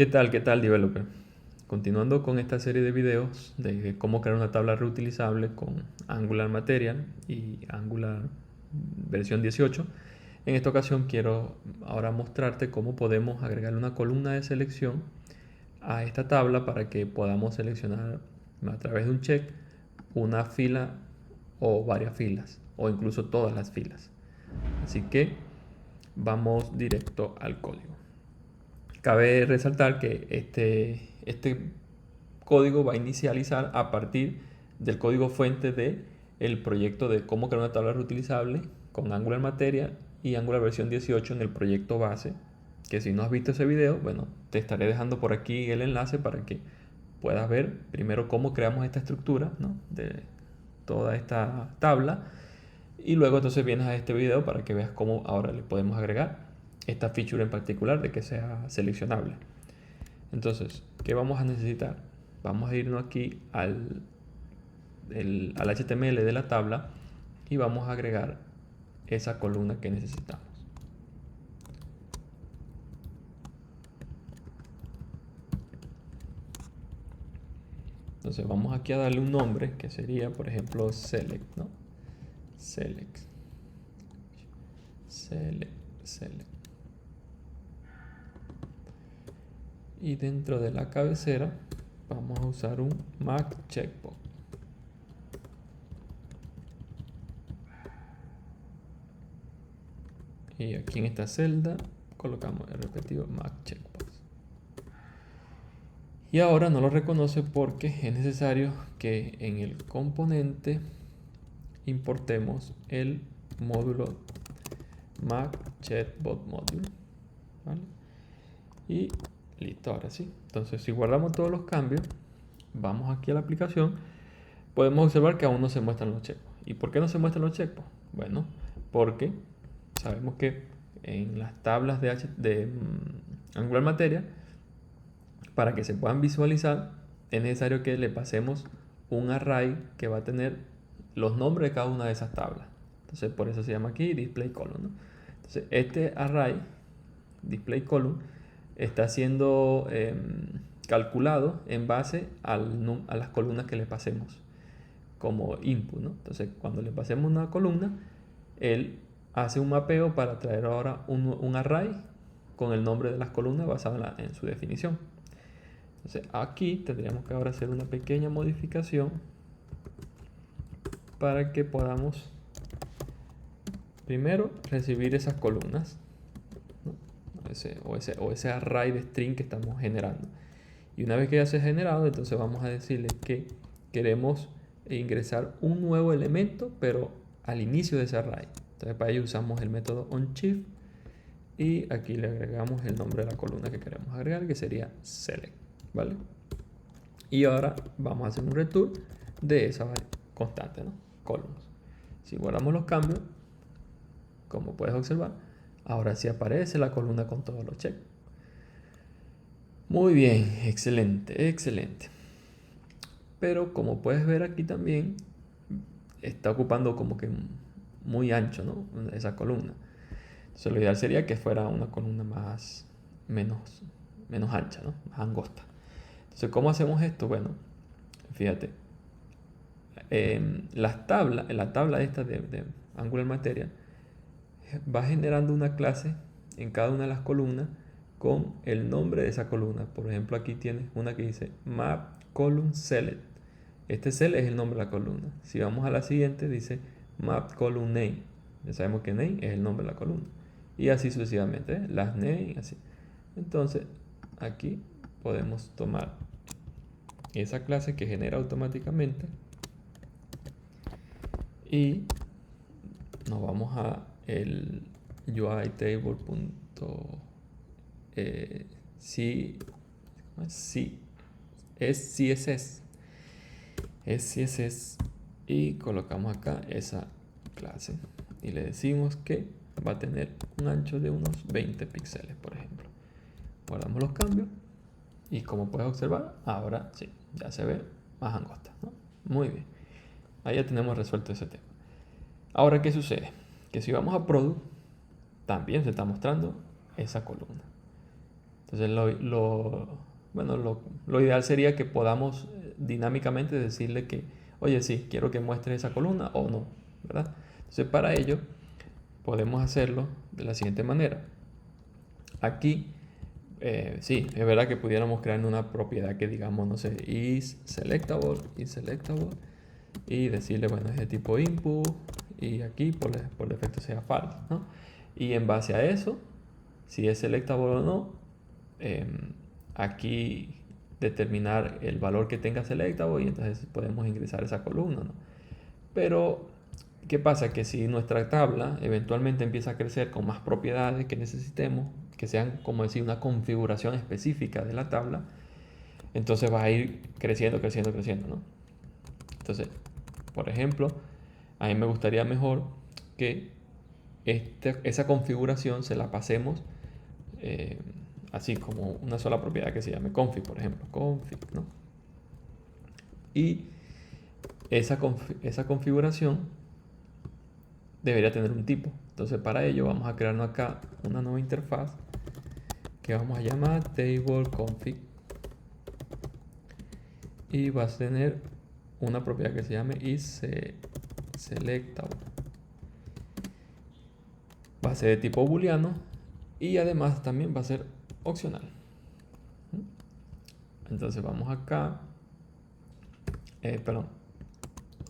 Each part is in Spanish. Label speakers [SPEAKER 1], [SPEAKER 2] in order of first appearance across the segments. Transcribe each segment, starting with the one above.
[SPEAKER 1] ¿Qué tal, developer? Continuando con esta serie de videos de cómo crear una tabla reutilizable con Angular Material y Angular versión 18, en esta ocasión quiero ahora mostrarte cómo podemos agregar una columna de selección a esta tabla para que podamos seleccionar a través de un check una fila o varias filas o incluso todas las filas. Así que vamos directo al código. Cabe resaltar que este código va a inicializar a partir del código fuente de el proyecto de cómo crear una tabla reutilizable con Angular Material y Angular versión 18 en el proyecto base, que si no has visto ese video, bueno, te estaré dejando por aquí el enlace para que puedas ver primero cómo creamos esta estructura, ¿no?, de toda esta tabla, y luego entonces vienes a este video para que veas cómo ahora le podemos agregar esta feature en particular de que sea seleccionable. Entonces, ¿qué vamos a necesitar? Vamos a irnos aquí al HTML de la tabla y vamos a agregar esa columna que necesitamos. Entonces vamos aquí a darle un nombre que sería, por ejemplo, select, ¿no? Select. Y dentro de la cabecera vamos a usar un Mac checkbox. Y aquí en esta celda colocamos el respectivo Mac checkbox. Y ahora no lo reconoce porque es necesario que en el componente importemos el módulo Mac Chatbot Module, ¿vale? Y listo, ahora sí. Entonces, si guardamos todos los cambios, vamos aquí a la aplicación, podemos observar que aún no se muestran los checkbox. ¿Y por qué no se muestran los checkbox? Bueno, porque sabemos que en las tablas de Angular Material, para que se puedan visualizar, es necesario que le pasemos un array que va a tener los nombres de cada una de esas tablas. Entonces, por eso se llama aquí display column, ¿no? Entonces, este array, display column, está siendo calculado en base a las columnas que le pasemos como input, ¿no? Entonces, cuando le pasemos una columna, él hace un mapeo para traer ahora un array con el nombre de las columnas basado en su definición. Entonces, aquí tendríamos que ahora hacer una pequeña modificación para que podamos primero recibir esas columnas, ¿no?, o ese array de string que estamos generando. Y una vez que ya se ha generado, entonces vamos a decirle que queremos ingresar un nuevo elemento, pero al inicio de ese array. Entonces para ello usamos el método onShift y aquí le agregamos el nombre de la columna que queremos agregar, que sería select, ¿vale? Y ahora vamos a hacer un return de esa constante, ¿no?, columns. Si guardamos los cambios, como puedes observar, ahora sí aparece la columna con todos los checks. Muy bien, excelente, excelente. Pero como puedes ver aquí también, está ocupando como que muy ancho, ¿no?, esa columna. Entonces lo ideal sería que fuera una columna menos ancha, ¿no?, más angosta. Entonces, ¿cómo hacemos esto? Bueno, fíjate, la tabla esta de Angular Material va generando una clase en cada una de las columnas con el nombre de esa columna. Por ejemplo, aquí tienes una que dice map column select. Este select es el nombre de la columna. Si vamos a la siguiente, dice map column name. Ya sabemos que name es el nombre de la columna. Y así sucesivamente, ¿eh? Las name, así. Entonces, aquí podemos tomar esa clase que genera automáticamente y nos vamos a el CSS y colocamos acá esa clase y le decimos que va a tener un ancho de unos 20 píxeles, por ejemplo. Guardamos los cambios y como puedes observar, ahora sí, ya se ve más angosta, ¿no? Muy bien, ahí ya tenemos resuelto ese tema. Ahora, ¿qué sucede? Que si vamos a product, también se está mostrando esa columna. Entonces lo ideal sería que podamos dinámicamente decirle que, oye, sí, quiero que muestre esa columna o no, ¿verdad? Entonces para ello podemos hacerlo de la siguiente manera. Aquí, sí, es verdad que pudiéramos crear una propiedad que digamos, no sé, is selectable, y decirle, bueno, es de tipo input, y aquí por defecto sea false, ¿no? Y en base a eso, si es selectable o no, aquí determinar el valor que tenga selectable y entonces podemos ingresar esa columna, ¿no? Pero, ¿qué pasa? Que si nuestra tabla eventualmente empieza a crecer con más propiedades que necesitemos, que sean, como decir, una configuración específica de la tabla, entonces va a ir creciendo, ¿no? Entonces, por ejemplo, a mí me gustaría mejor que esa configuración se la pasemos eh, así como una sola propiedad que se llame config, por ejemplo, config, ¿no? Y esa configuración debería tener un tipo. Entonces para ello vamos a crearnos acá una nueva interfaz que vamos a llamar table config y va a tener una propiedad que se llame isSelectable. Va a ser de tipo booleano y además también va a ser opcional. Entonces vamos acá, perdón,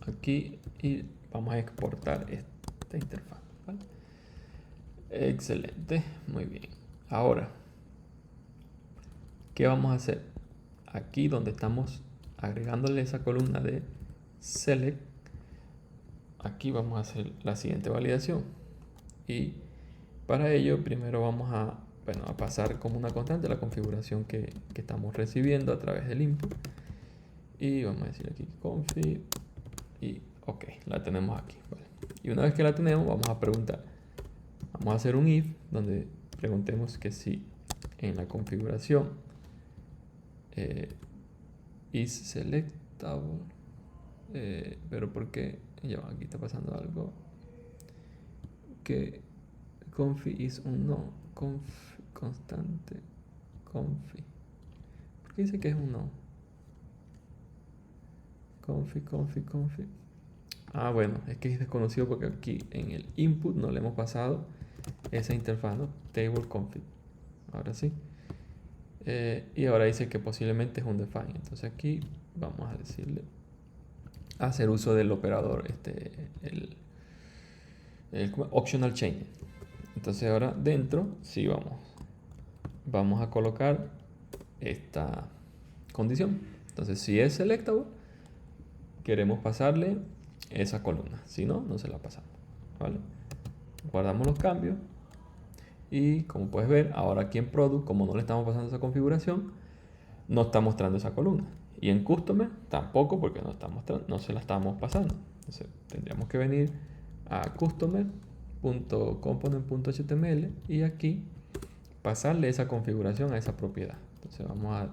[SPEAKER 1] aquí y vamos a exportar esta interfaz, ¿vale? Excelente, muy bien. Ahora, ¿qué vamos a hacer? Aquí donde estamos agregándole esa columna de select, aquí vamos a hacer la siguiente validación. Y para ello primero vamos a, bueno, a pasar como una constante la configuración que estamos recibiendo a través del input. Y vamos a decir aquí config y ok, la tenemos aquí, ¿vale? Y una vez que la tenemos vamos a preguntar, vamos a hacer un if donde preguntemos que si en la configuración is selectable, pero porque ya aquí está pasando algo, que config is un no, constante config, ¿por qué dice que es un no? Config. Ah, bueno, es que es desconocido porque aquí en el input no le hemos pasado esa interfaz, ¿no? Table config. Ahora sí. Y ahora dice que posiblemente es un define. Entonces aquí vamos a decirle hacer uso del operador, el optional chain. Entonces ahora dentro, sí vamos a colocar esta condición. Entonces si es selectable, queremos pasarle esa columna. Si no, no se la pasamos, ¿vale? Guardamos los cambios. Y como puedes ver, ahora aquí en Product, como no le estamos pasando esa configuración, no está mostrando esa columna. Y en Customer tampoco, porque no se la estamos pasando. Entonces tendríamos que venir a customer.component.html y aquí pasarle esa configuración a esa propiedad. Entonces vamos a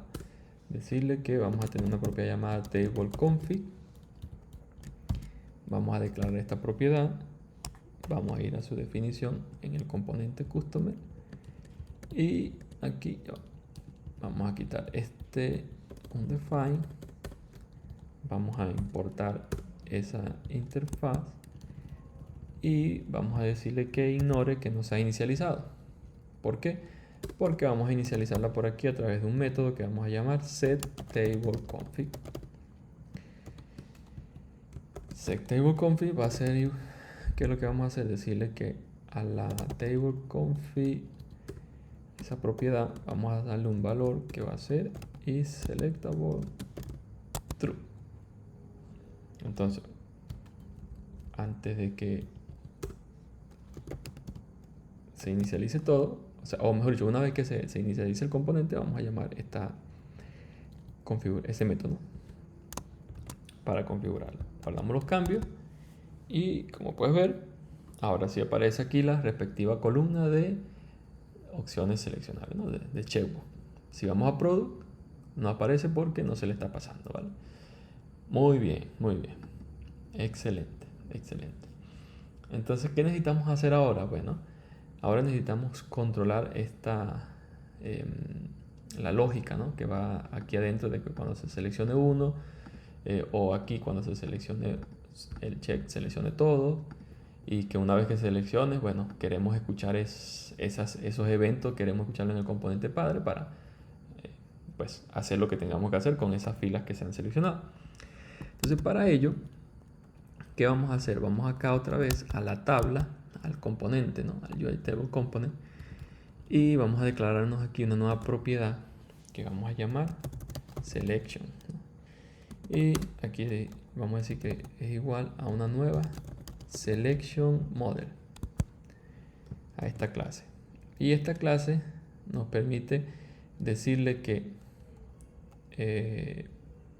[SPEAKER 1] decirle que vamos a tener una propiedad llamada tableConfig. Vamos a declarar esta propiedad. Vamos a ir a su definición en el componente customer y aquí vamos a quitar unDefine, vamos a importar esa interfaz y vamos a decirle que ignore que no se ha inicializado. ¿Por qué? Porque vamos a inicializarla por aquí a través de un método que vamos a llamar setTableConfig. setTableConfig va a ser, ¿qué es lo que vamos a hacer? Decirle que a la tableConfig, esa propiedad, vamos a darle un valor que va a ser isSelectable true. Entonces, antes de que se inicialice todo, o mejor dicho, una vez que se inicialice el componente, vamos a llamar ese método para configurarlo. Guardamos los cambios y como puedes ver, ahora sí aparece aquí la respectiva columna de opciones seleccionables, ¿no? de checkbox. Si vamos a Product, no aparece porque no se le está pasando, ¿vale? Muy bien. Excelente. Entonces, ¿qué necesitamos hacer ahora? Bueno, ahora necesitamos controlar la lógica, ¿no?, que va aquí adentro, de que cuando se seleccione uno, o aquí cuando se seleccione el check, seleccione todo, y que una vez que selecciones, bueno, queremos escuchar esos eventos, queremos escucharlo en el componente padre para pues hacer lo que tengamos que hacer con esas filas que se han seleccionado. Entonces, para ello, ¿qué vamos a hacer? Vamos acá otra vez a la tabla, al componente, ¿no?, al UI Table Component, y vamos a declararnos aquí una nueva propiedad que vamos a llamar Selection, ¿no? Y aquí vamos a decir que es igual a una nueva Selection Model, a esta clase. Y esta clase nos permite decirle que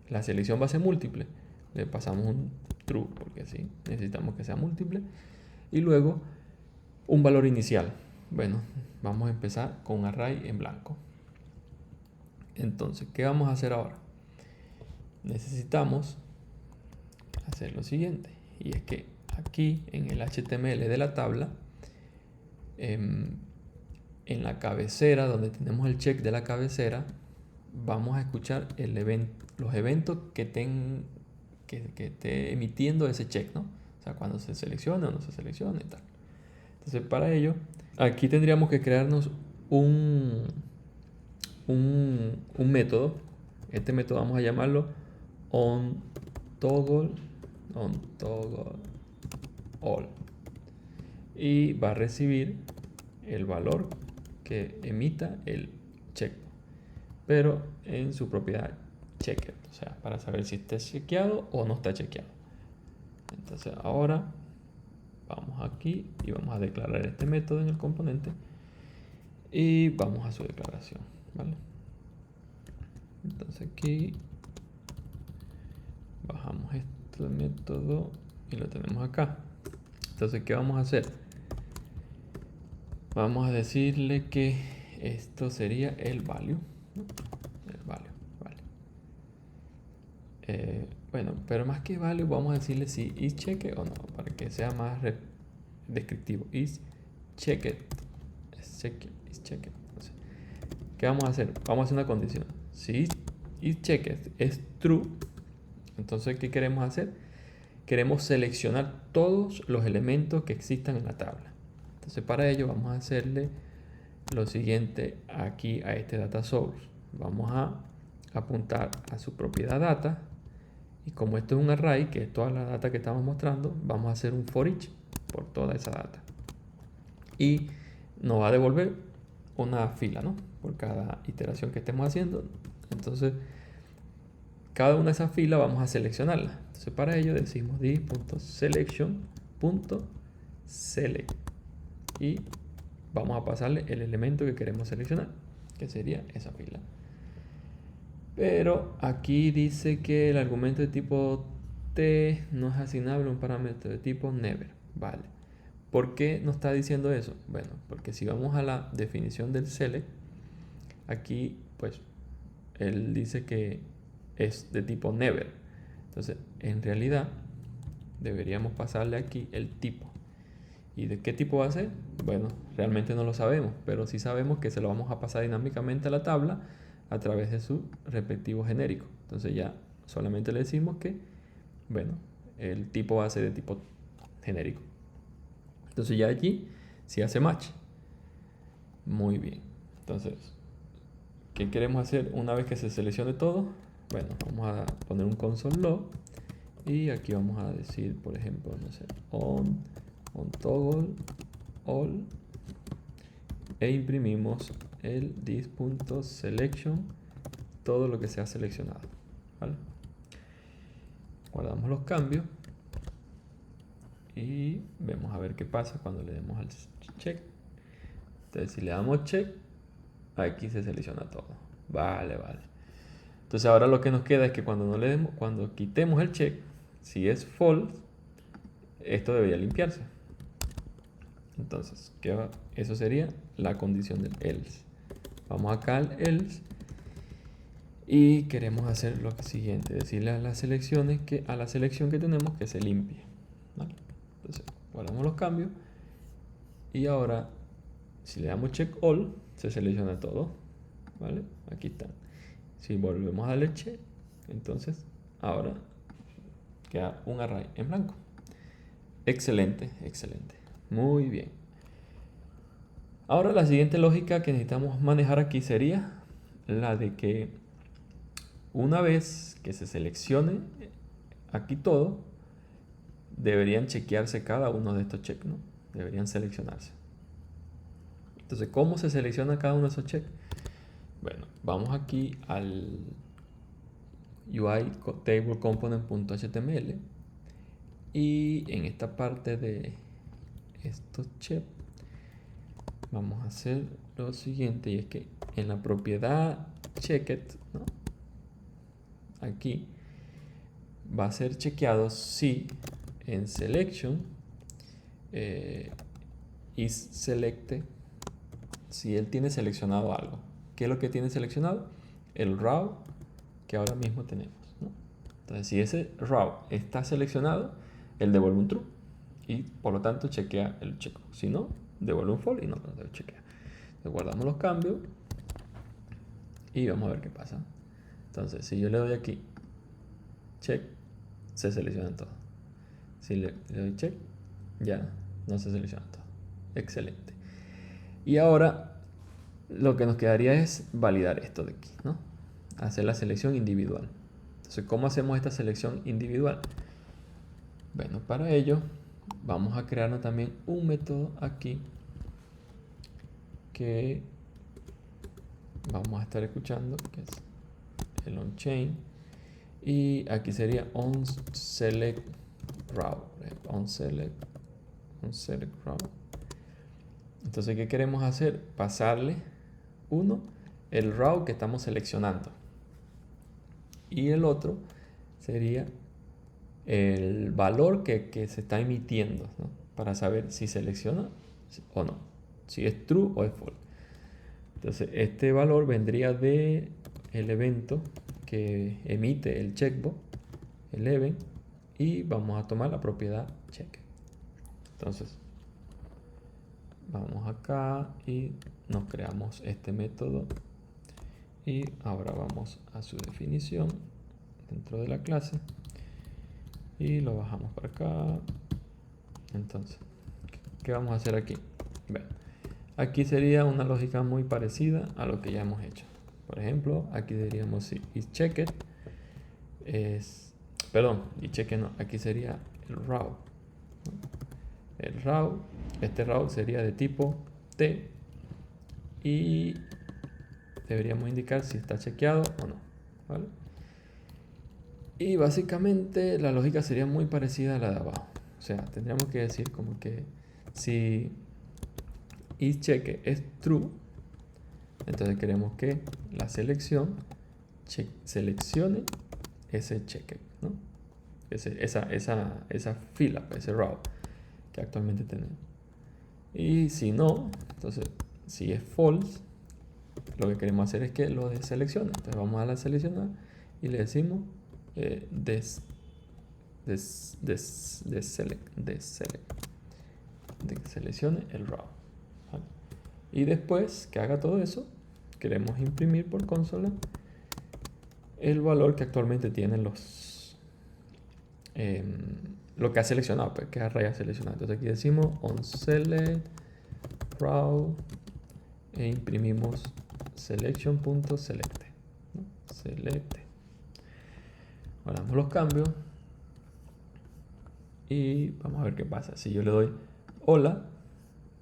[SPEAKER 1] la selección va a ser múltiple. Le pasamos un true porque así necesitamos que sea múltiple. Y luego un valor inicial. Bueno, vamos a empezar con un array en blanco. Entonces, ¿qué vamos a hacer ahora? Necesitamos hacer lo siguiente. Y es que aquí en el HTML de la tabla, en la cabecera, donde tenemos el check de la cabecera, vamos a escuchar los eventos que esté emitiendo ese check, ¿no? O sea, cuando se selecciona o no se selecciona y tal. Entonces, para ello, aquí tendríamos que crearnos un método. Este método vamos a llamarlo onToggle all, y va a recibir el valor que emita el check, pero en su propiedad checked, o sea, para saber si está chequeado o no está chequeado. Entonces ahora vamos aquí y vamos a declarar este método en el componente y vamos a su declaración, ¿vale? Entonces aquí bajamos este método y lo tenemos acá. Entonces, ¿qué vamos a hacer? Vamos a decirle que esto sería el value, ¿no? El value, vale. Bueno, pero más que value, vamos a decirle si is checked o no, para que sea más descriptivo. Is checked. Is checked. Entonces, ¿qué vamos a hacer? Vamos a hacer una condición. Si is checked es true, entonces, ¿qué queremos hacer? Queremos seleccionar todos los elementos que existan en la tabla. Entonces, para ello vamos a hacerle lo siguiente aquí a este data source. Vamos a apuntar a su propiedad data, y como esto es un array, que es toda la data que estamos mostrando, vamos a hacer un for each por toda esa data. Y nos va a devolver una fila, ¿no?, por cada iteración que estemos haciendo. Entonces, cada una de esas filas vamos a seleccionarla. Entonces, para ello decimos this.selection.select y vamos a pasarle el elemento que queremos seleccionar, que sería esa fila. Pero aquí dice que el argumento de tipo t no es asignable a un parámetro de tipo never. Vale. ¿Por qué nos está diciendo eso? Bueno, porque si vamos a la definición del select, aquí pues él dice que es de tipo never. Entonces, en realidad deberíamos pasarle aquí el tipo. ¿Y de qué tipo va a ser? Bueno, realmente no lo sabemos, pero sí sabemos que se lo vamos a pasar dinámicamente a la tabla a través de su respectivo genérico. Entonces ya solamente le decimos que, bueno, el tipo va a ser de tipo genérico. Entonces ya allí sí hace match. Muy bien. Entonces, ¿qué queremos hacer una vez que se seleccione todo? Bueno, vamos a poner un console log y aquí vamos a decir, por ejemplo, no sé, onToggle all, e imprimimos el this.selection, todo lo que se ha seleccionado, ¿vale? Guardamos los cambios y vemos a ver qué pasa cuando le demos al check. Entonces, si le damos check, aquí se selecciona todo. Vale. Entonces ahora lo que nos queda es que cuando quitemos el check, si es false, esto debería limpiarse. Entonces, eso sería la condición del else. Vamos acá al else y queremos hacer lo siguiente, decirle a las selecciones a la selección que tenemos que se limpie, ¿vale? Entonces, guardamos los cambios y ahora si le damos check all, se selecciona todo, ¿vale? Aquí están. Si volvemos a darle check, entonces ahora queda un array en blanco. Excelente, excelente. Muy bien. Ahora la siguiente lógica que necesitamos manejar aquí sería la de que una vez que se seleccione aquí todo, deberían chequearse cada uno de estos checks, ¿no? Deberían seleccionarse. Entonces, ¿cómo se selecciona cada uno de esos checks? Bueno, vamos aquí al UI table component.html y en esta parte de estos checks vamos a hacer lo siguiente, y es que en la propiedad checked, ¿no? Aquí va a ser chequeado si en selection is selected, si él tiene seleccionado algo. ¿Qué es lo que tiene seleccionado? El raw que ahora mismo tenemos, ¿no? Entonces, si ese raw está seleccionado, él devuelve un true y por lo tanto chequea el check. Si no, devuelve un false y no lo debe chequear. Entonces, guardamos los cambios y vamos a ver qué pasa. Entonces, si yo le doy aquí check, se selecciona todo. Si le doy check, ya no se selecciona todo. Excelente. Y ahora lo que nos quedaría es validar esto de aquí, ¿no? Hacer la selección individual. Entonces, ¿cómo hacemos esta selección individual? Bueno, para ello vamos a crearnos también un método aquí que vamos a estar escuchando, que es el onChain, y aquí sería onSelectRaw, onSelect raw. Entonces, ¿qué queremos hacer? Pasarle el raw que estamos seleccionando, y el otro sería el valor que se está emitiendo, ¿no? Para saber si selecciona o no, si es true o es false. Entonces, este valor vendría de el evento que emite el checkbox, el event, y vamos a tomar la propiedad check. Entonces, vamos acá y nos creamos este método, y ahora vamos a su definición dentro de la clase y lo bajamos para acá. Entonces, ¿qué vamos a hacer aquí? Bueno, aquí sería una lógica muy parecida a lo que ya hemos hecho. Por ejemplo, aquí diríamos si isChecked es, perdón, isChecked no, aquí sería el raw, ¿no? El raw, este raw sería de tipo T y deberíamos indicar si está chequeado o no, ¿vale? Y básicamente la lógica sería muy parecida a la de abajo. O sea, tendríamos que decir como que si isChecked es true, entonces queremos que la selección seleccione ese check, ¿no? Esa fila, ese row que actualmente tenemos. Y si no, entonces si es false, lo que queremos hacer es que lo deseleccione. Entonces vamos a la seleccionar y le decimos seleccione el row, ¿vale? Y después que haga todo eso, queremos imprimir por consola el valor que actualmente tienen lo que ha seleccionado, pues, que array ha seleccionado. Entonces aquí decimos onSelect raw e imprimimos selection.select, ¿no? Select. Ahora damos los cambios y vamos a ver qué pasa. Si yo le doy hola,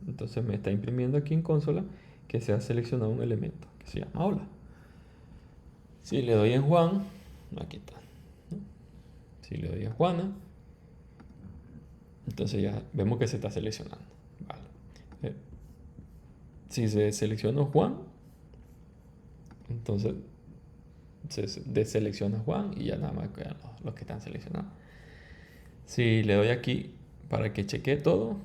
[SPEAKER 1] entonces me está imprimiendo aquí en consola que se ha seleccionado un elemento que se llama hola. Si le doy en Juan, aquí está, ¿no? Si le doy a Juana, entonces ya vemos que se está seleccionando, ¿vale? Si se selecciona Juan, entonces se deselecciona Juan y ya nada más quedan los que están seleccionados. Si le doy aquí para que chequee todo,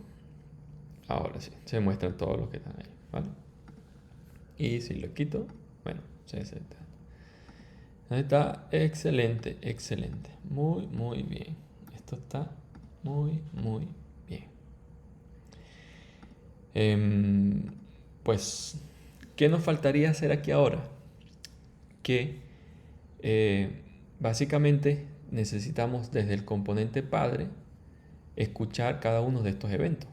[SPEAKER 1] ahora sí, se muestran todos los que están ahí, ¿vale? Y si lo quito, bueno, está excelente, excelente. Muy, muy bien. Esto está muy, muy bien. Pues, ¿qué nos faltaría hacer aquí ahora? que básicamente necesitamos desde el componente padre escuchar cada uno de estos eventos.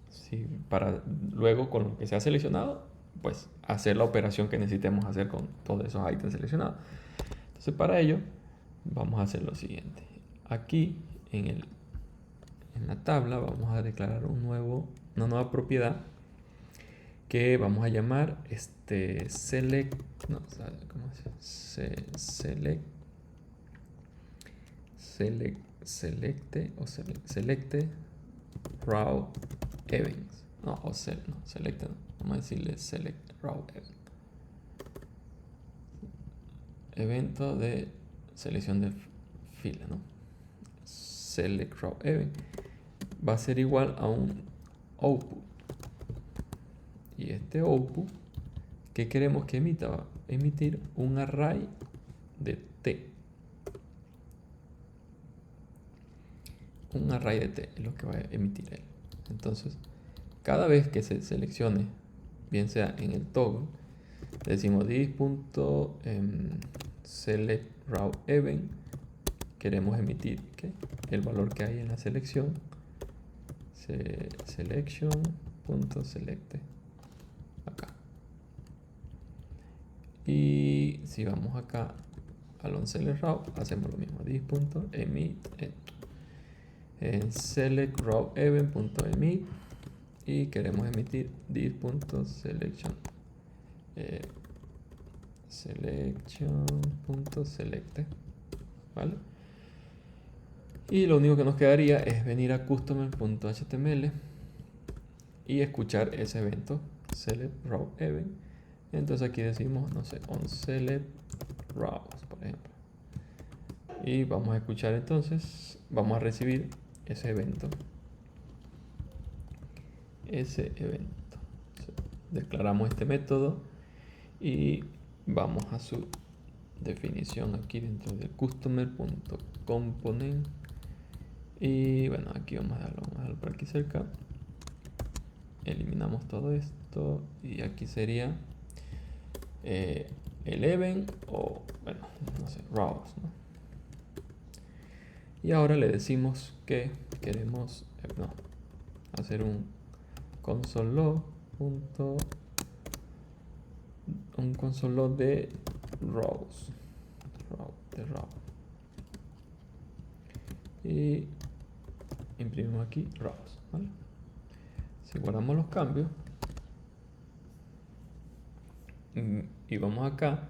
[SPEAKER 1] ¿Sí? Para luego, con lo que se ha seleccionado, pues hacer la operación que necesitemos hacer con todos esos ítems seleccionados. Entonces, para ello vamos a hacer lo siguiente. Aquí en la tabla vamos a declarar una nueva propiedad que vamos a llamar select, no, ¿cómo se select, selecte o selecte raw events, no, o selecte no, vamos a decirle select raw event, evento de selección de fila, ¿no? Select raw event va a ser igual a un output, y este output, ¿qué queremos que emita? Va a emitir un array de t. Un array de t es lo que va a emitir él. Entonces, cada vez que se seleccione, bien sea en el toggle, le decimos this.select raw event, queremos emitir el valor que hay en la selección, selection.selecte, acá. Y si vamos acá al onSelect raw, hacemos lo mismo, this.emit en select raw event.emit, y queremos emitir this.selection selection.selecte, ¿vale? Y lo único que nos quedaría es venir a customer.html y escuchar ese evento select raw event. Entonces aquí decimos, no sé, onSelect raws, por ejemplo, y vamos a escuchar, entonces vamos a recibir ese evento. Declaramos este método y vamos a su definición aquí dentro de customer.component, y bueno, aquí vamos a darlo por aquí cerca, eliminamos todo esto y aquí sería el event, o bueno, no sé, raws, ¿no? Y ahora le decimos que queremos hacer un console log de raws, y imprimimos aquí raws, ¿vale? Si guardamos los cambios y vamos acá,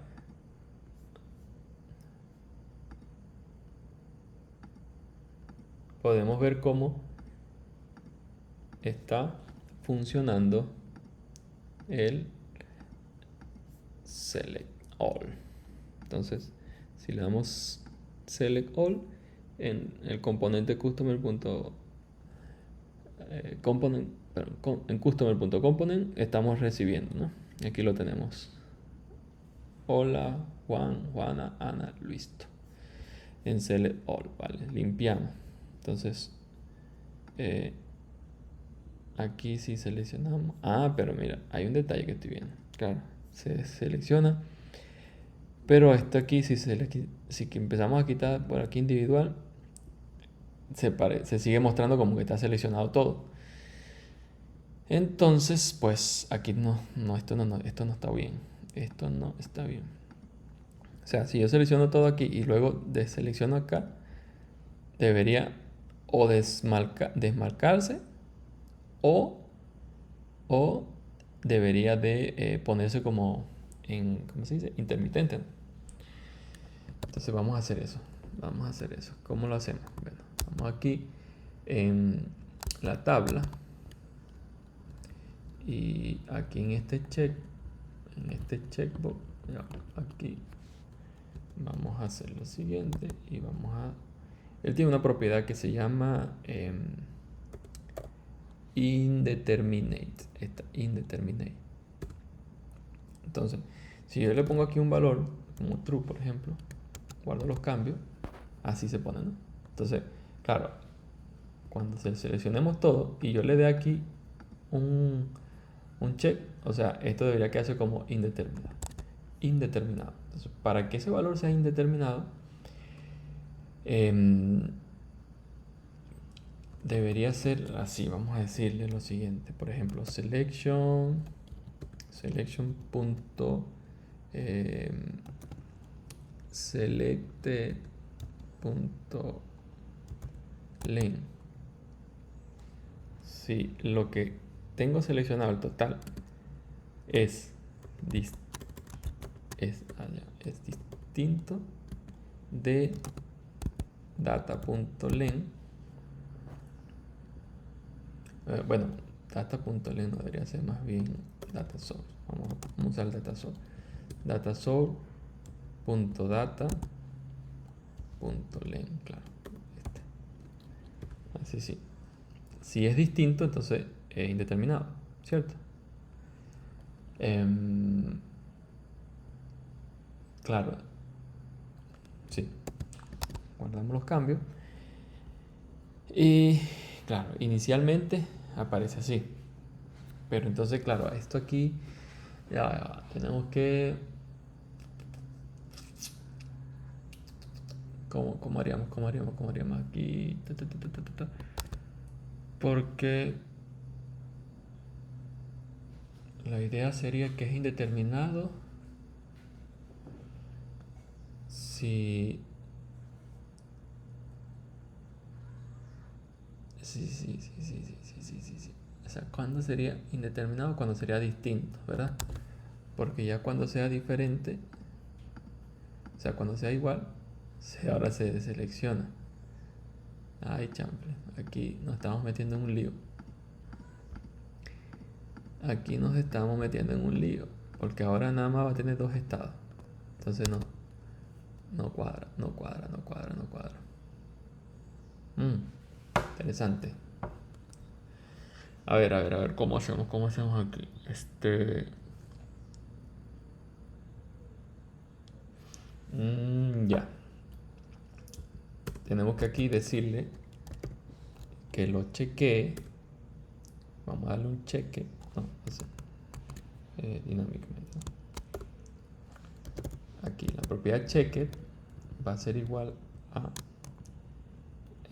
[SPEAKER 1] podemos ver cómo está funcionando el select all. Entonces, si le damos select all en el componente en customer.component estamos recibiendo, ¿no? Aquí lo tenemos. Hola, Juan, Juana, Ana, listo. En select all, vale, limpiamos. Entonces, aquí sí seleccionamos. Pero mira, hay un detalle que estoy viendo. Claro, se selecciona, pero esto aquí, si empezamos a quitar por aquí individual, se sigue mostrando como que está seleccionado todo. Entonces, pues aquí esto no está bien. Esto no está bien. O sea, si yo selecciono todo aquí y luego deselecciono acá, debería o desmarcarse o debería de ponerse como en, ¿cómo se dice? Intermitente. Entonces vamos a hacer eso. ¿Cómo lo hacemos? Bueno, vamos aquí en la tabla y aquí en este checkbox, aquí vamos a hacer lo siguiente y él tiene una propiedad que se llama indeterminate. Entonces, si yo le pongo aquí un valor como true, por ejemplo, guardo los cambios, así se pone, ¿no? Entonces, claro, cuando seleccionemos todo y yo le dé aquí un check, o sea, esto debería quedarse como indeterminado. indeterminado. Entonces, para que ese valor sea indeterminado, debería ser así. Vamos a decirle lo siguiente. Por ejemplo, selection punto selected punto len. Si lo que tengo seleccionado, el total, es distinto de data.len, bueno, data.len no debería ser, más bien data source. Vamos a usar el data source. Data source.data.len, claro. Así sí. Si es distinto, entonces es indeterminado, ¿cierto? Claro, sí. Guardamos los cambios. Y claro, inicialmente aparece así. Pero entonces, claro, esto aquí ya tenemos que... ¿Cómo haríamos aquí? Porque la idea sería que es indeterminado si... Sí. O sea, ¿cuándo sería indeterminado? Cuando sería distinto, ¿verdad? Porque ya cuando sea diferente, o sea, cuando sea igual, ahora se deselecciona. Ay, chample, aquí nos estamos metiendo en un lío. Aquí nos estamos metiendo en un lío, porque ahora nada más va a tener dos estados. Entonces no cuadra. Interesante. A ver, ¿cómo hacemos aquí? Ya. Tenemos que aquí decirle que lo chequee. Vamos a darle un cheque. No, así. Dinámicamente, ¿no? Aquí la propiedad checked va a ser igual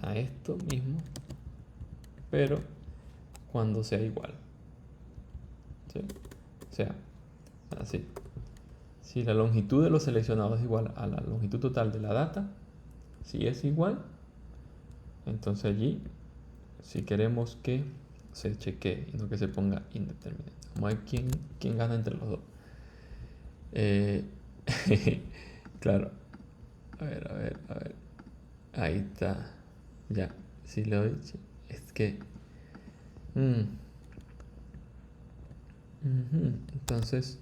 [SPEAKER 1] a esto mismo, pero cuando sea igual. ¿Sí? O sea, así. Si la longitud de los seleccionados es igual a la longitud total de la data, si es igual, entonces allí, si queremos que se chequee y no que se ponga indeterminado. Vamos a ver quién gana entre los dos. Claro. A ver. Ahí está. Ya. Si le doy. Es que. Entonces,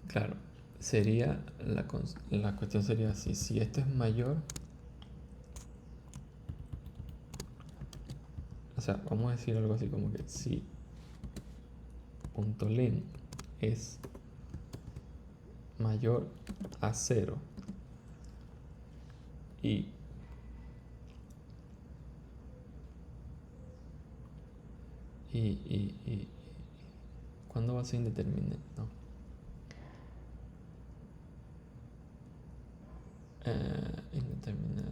[SPEAKER 1] claro. Sería. La cuestión sería así. Si esto es mayor. O sea, vamos a decir algo así como que si .len es mayor a 0 y ¿cuándo va a ser indeterminado? No. Indeterminado.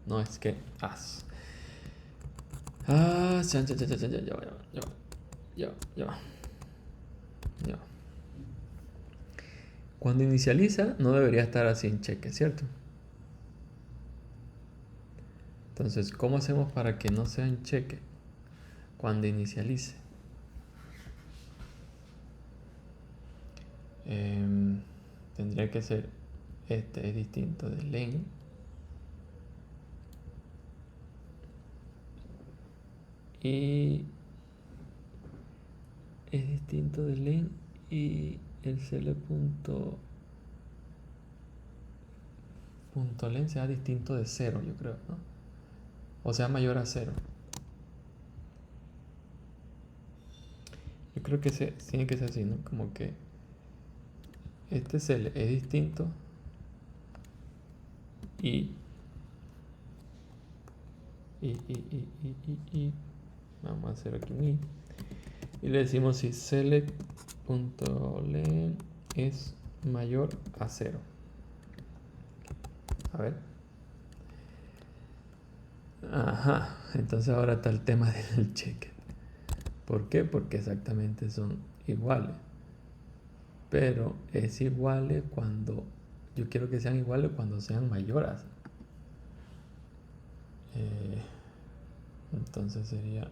[SPEAKER 1] No, es que ya va. Cuando inicializa no debería estar así en cheque, ¿cierto? Entonces, ¿cómo hacemos para que no sea en cheque cuando inicialice? Tendría que ser este es distinto de len y es distinto de len y el cl.len sea distinto de 0, yo creo, ¿no? O sea, mayor a 0. Yo creo que tiene que ser así, ¿no? Como que este cl es distinto y vamos a hacer aquí y le decimos si select.len es mayor a 0. A ver. Ajá, entonces ahora está el tema del check. ¿Por qué? Porque exactamente son iguales. Pero es iguales cuando... Yo quiero que sean iguales cuando sean mayores. Entonces sería...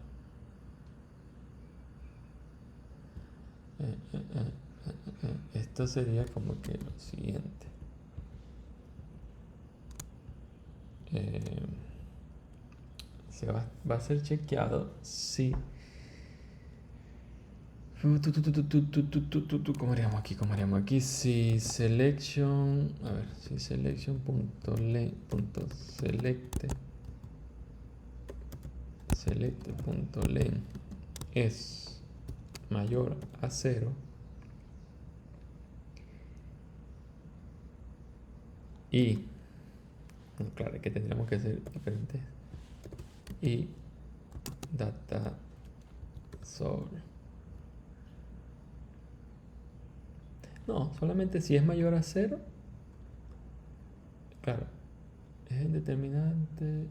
[SPEAKER 1] esto sería como que lo siguiente. Va a ser chequeado si... ¿Cómo haríamos aquí? ¿Cómo haríamos aquí? Si selection... A ver, si selection.selecte selecte.len es mayor a 0 y... claro, que tendríamos que hacer diferente. Y data sobre... No, solamente si es mayor a 0. Claro, es el determinante.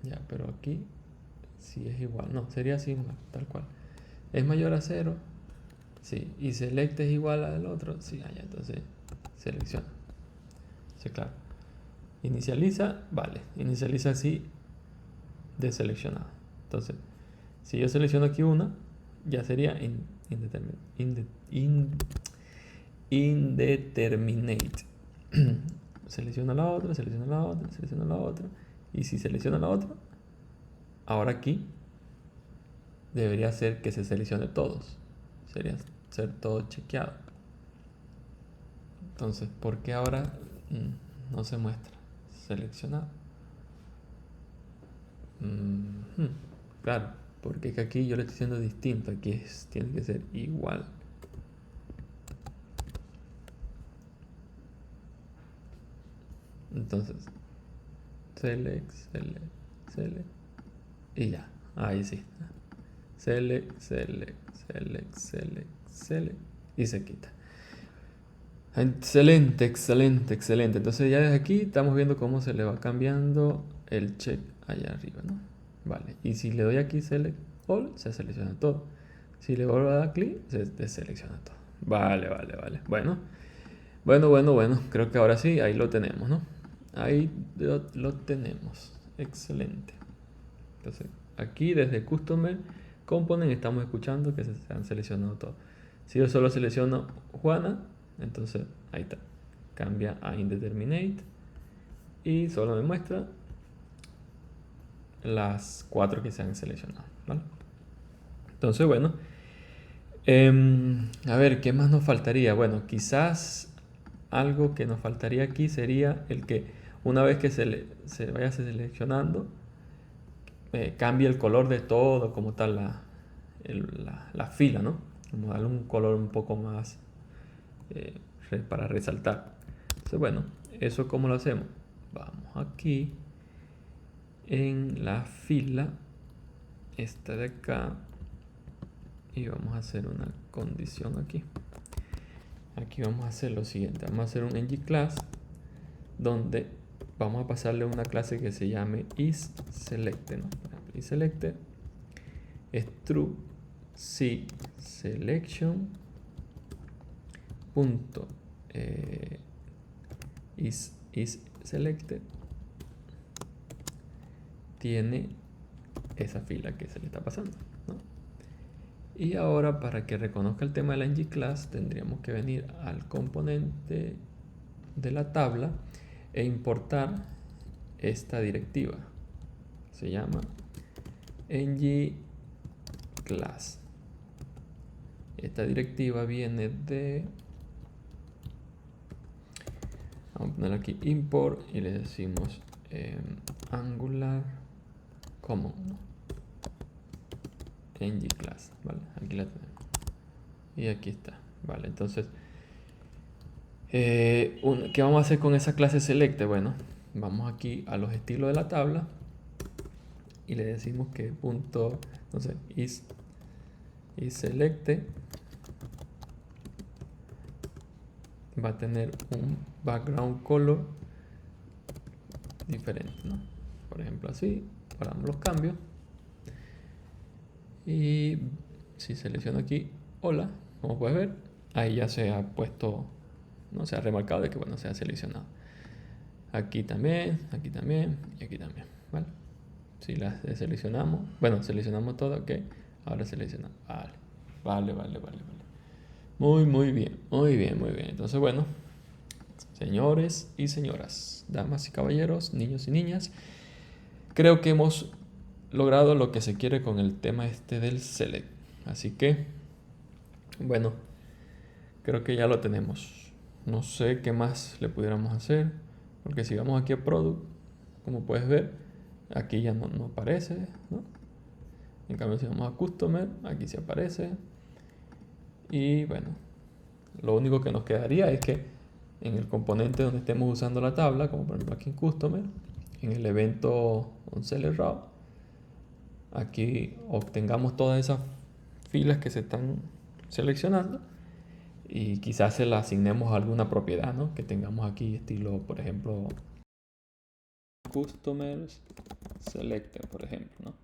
[SPEAKER 1] Ya, pero aquí si es igual. No, sería así, tal cual. Es mayor a 0. Sí, y select es igual al otro. Sí, ya, entonces selecciona. Sí, claro. Inicializa, vale. Inicializa así deseleccionado. Entonces, si yo selecciono aquí una, ya sería indeterminate. Selecciona la otra, selecciona la otra, selecciona la otra. Y si selecciona la otra, ahora aquí debería ser que se seleccione todos. Sería ser todo chequeado. Entonces, ¿por qué ahora no se muestra seleccionado? Claro, porque es que aquí yo le estoy diciendo distinto. Aquí tiene que ser igual. Entonces, select, y ya, ahí sí. Select, y se quita. Excelente, excelente, excelente. Entonces ya desde aquí estamos viendo cómo se le va cambiando el check allá arriba, ¿no? Vale, y si le doy aquí Select All, se selecciona todo. Si le vuelvo a dar clic, se deselecciona todo. Vale, vale, vale. Bueno. Creo que ahora sí, ahí lo tenemos, ¿no? Ahí lo tenemos. Excelente. Entonces, aquí desde Customer Component estamos escuchando que se han seleccionado todo. Si yo solo selecciono Juana, entonces ahí está. Cambia a Indeterminate y solo me muestra las 4 que se han seleccionado, ¿vale? Entonces, bueno. A ver, ¿qué más nos faltaría? Bueno, quizás algo que nos faltaría aquí sería el que una vez que se vaya seleccionando, cambie el color de todo, como tal la fila, ¿no? Como darle un color un poco más para resaltar. Entonces, bueno, ¿eso cómo lo hacemos? Vamos aquí en la fila, esta de acá, y vamos a hacer una condición aquí. Aquí vamos a hacer lo siguiente. Vamos a hacer un ngClass donde vamos a pasarle una clase que se llame isSelected, ¿no? Por ejemplo, isSelected es true si selection punto isSelected tiene esa fila que se le está pasando, ¿no? Y ahora, para que reconozca el tema de la ngClass, tendríamos que venir al componente de la tabla e importar esta directiva. Se llama ngClass. Esta directiva viene de... Vamos a poner aquí import y le decimos Angular common, ¿no? ngClass, ¿vale? Aquí la tenemos. Y aquí está, ¿vale? Entonces, ¿qué vamos a hacer con esa clase select? Bueno, vamos aquí a los estilos de la tabla y le decimos que punto, no sé, isSelected va a tener un background color diferente, ¿no? Por ejemplo, así, guardamos los cambios. Y si selecciono aquí, hola, como puedes ver, ahí ya se ha puesto, no se ha remarcado de que, bueno, se ha seleccionado. Aquí también, y aquí también, ¿vale? Si las seleccionamos, bueno, seleccionamos todo, ok. Ahora seleccionamos, vale. Muy bien. Entonces, bueno, señores y señoras, damas y caballeros, niños y niñas, creo que hemos logrado lo que se quiere con el tema este del select. Así que, bueno, creo que ya lo tenemos. No sé qué más le pudiéramos hacer, porque si vamos aquí a product, como puedes ver, aquí ya no aparece, ¿no? En cambio, si vamos a customer, aquí sí aparece. Y bueno, lo único que nos quedaría es que en el componente donde estemos usando la tabla, como por ejemplo aquí en customer, en el evento onSelectRow, aquí obtengamos todas esas filas que se están seleccionando y quizás se las asignemos a alguna propiedad, ¿no? Que tengamos aquí estilo, por ejemplo, customers selected, por ejemplo, ¿no?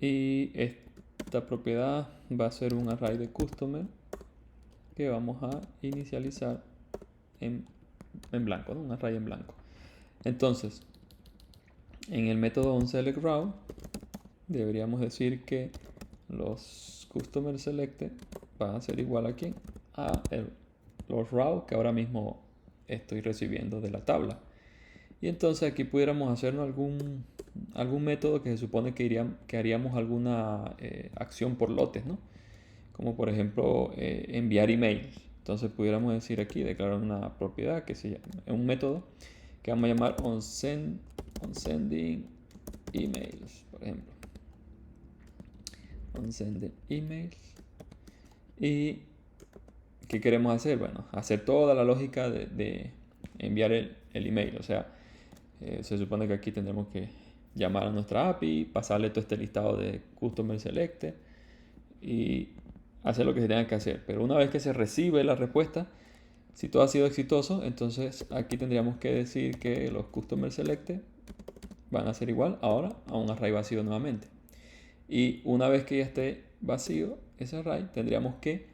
[SPEAKER 1] Y esta propiedad va a ser un array de customer que vamos a inicializar en blanco, ¿no? Un array en blanco. Entonces, en el método onSelectRow deberíamos decir que los customer selected van a ser igual aquí a los raw que ahora mismo estoy recibiendo de la tabla. Y entonces aquí pudiéramos hacernos algún método que se supone que haríamos alguna acción por lotes, ¿no? Como por ejemplo enviar emails. Entonces pudiéramos decir aquí, declarar una propiedad que se llama, un método que vamos a llamar onSending emails, por ejemplo. OnSending emails. ¿Y qué queremos hacer? Bueno, hacer toda la lógica de enviar el email. O sea, se supone que aquí tendremos que llamar a nuestra API, pasarle todo este listado de Customer Selected y hacer lo que se tenga que hacer. Pero una vez que se recibe la respuesta, si todo ha sido exitoso, entonces aquí tendríamos que decir que los Customer Selected van a ser igual ahora a un array vacío nuevamente. Y una vez que ya esté vacío ese array, tendríamos que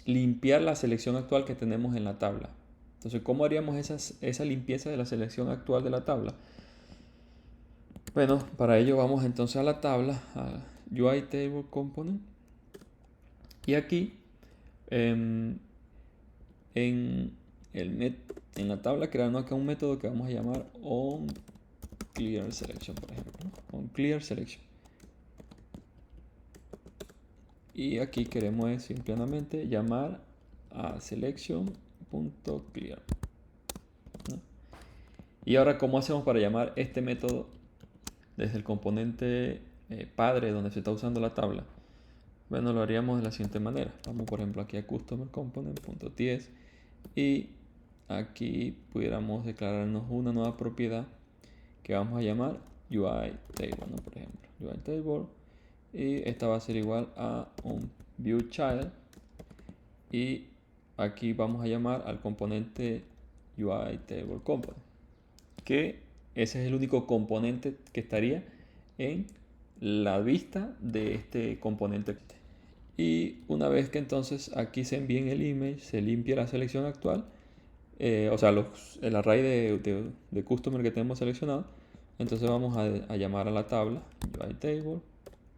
[SPEAKER 1] limpiar la selección actual que tenemos en la tabla. Entonces, ¿cómo haríamos esa limpieza de la selección actual de la tabla? Bueno, para ello vamos entonces a la tabla, a UI Table Component. Y aquí, en la tabla, crearnos acá un método que vamos a llamar onClearSelection, por ejemplo, ¿no? onClearSelection. Y aquí queremos simplemente llamar a selection.clear, ¿no? Y ahora, ¿cómo hacemos para llamar este método desde el componente padre donde se está usando la tabla? Bueno, lo haríamos de la siguiente manera. Vamos, por ejemplo, aquí a customerComponent.ts y aquí pudiéramos declararnos una nueva propiedad que vamos a llamar UITable, ¿no? Por ejemplo, UITable. Y esta va a ser igual a un viewChild y aquí vamos a llamar al componente UITableComponent, que ese es el único componente que estaría en la vista de este componente. Y una vez que entonces aquí se envíe el email, se limpia la selección actual, o sea, el array de customer que tenemos seleccionado, entonces vamos a llamar a la tabla UITable.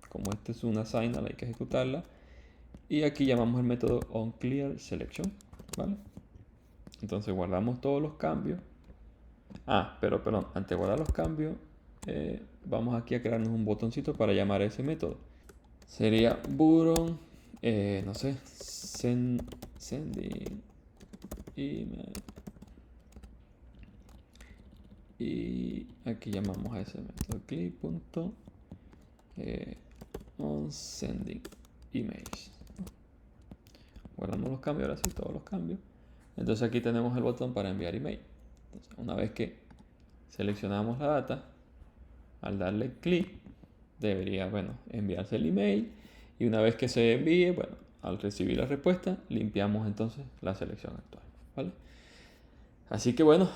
[SPEAKER 1] Como este es una assignal, hay que ejecutarla. Y aquí llamamos el método onClearSelection, ¿vale? Entonces guardamos todos los cambios. Pero perdón, antes de guardar los cambios, vamos aquí a crearnos un botoncito para llamar a ese método. Sería button, no sé, sending email. Y aquí llamamos a ese método click.onSending emails. Guardamos los cambios, ahora sí, todos los cambios. Entonces aquí tenemos el botón para enviar email. Entonces, una vez que seleccionamos la data, al darle clic, debería, bueno, enviarse el email. Y una vez que se envíe, bueno, al recibir la respuesta, limpiamos entonces la selección actual. ¿vale? Así que bueno,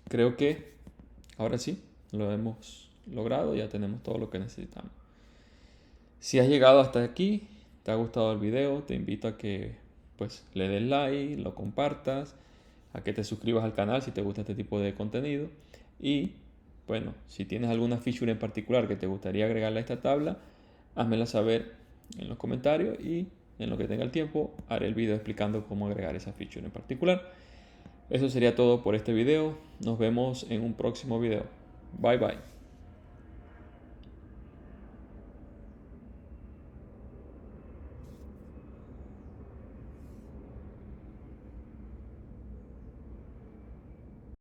[SPEAKER 1] creo que ahora sí lo hemos logrado, ya tenemos todo lo que necesitamos. Si has llegado hasta aquí, te ha gustado el video, te invito a que pues le des like, lo compartas, a que te suscribas al canal si te gusta este tipo de contenido. Y bueno, si tienes alguna feature en particular que te gustaría agregarle a esta tabla, házmela saber en los comentarios y en lo que tenga el tiempo haré el video explicando cómo agregar esa feature en particular. Eso sería todo por este video. Nos vemos en un próximo video. Bye bye.